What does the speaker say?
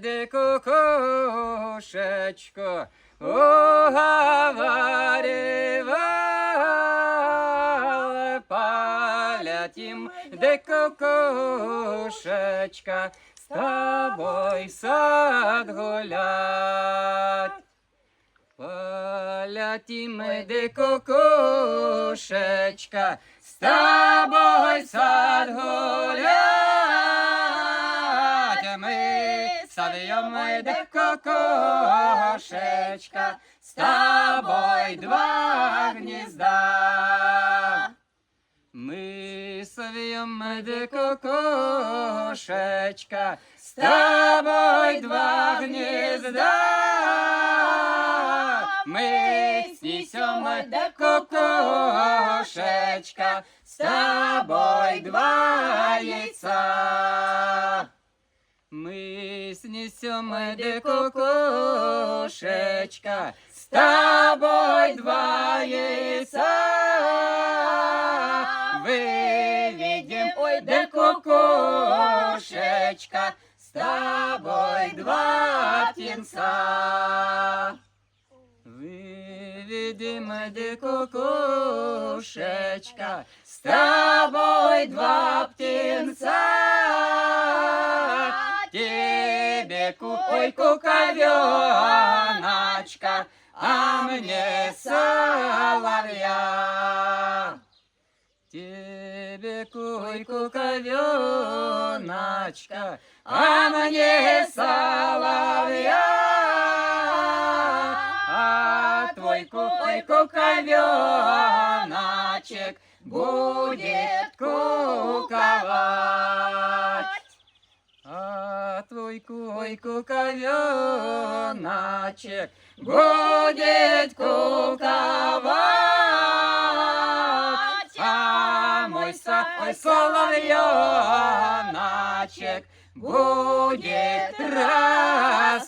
де кукушечко уговаривал, полетим, де кукушечка, с тобой в сад гулять. Полетим, де кукушечка, с тобой в сад гулять. Мы совьем, де кукушечка, с тобой два гнезда. Мы совьем, де кукушечка, с тобой два гнезда. Мы снесем, де кукушечка, с тобой два яйца. Мы снесем, де кукушечка, с тобой два яйца. Выведем, ой, де кукушечка, с тобой два птенца. Выведем, де кукушечка, с тобой два птенца. Тебе ой, куковеночка, а мне соловья. Тебе ой, куковеночка, а мне соловья. А твой ой, куковеночек будет куковать. А твой ой, куковеночек будет куковать. А мой ой, соловьеночек будет распевать.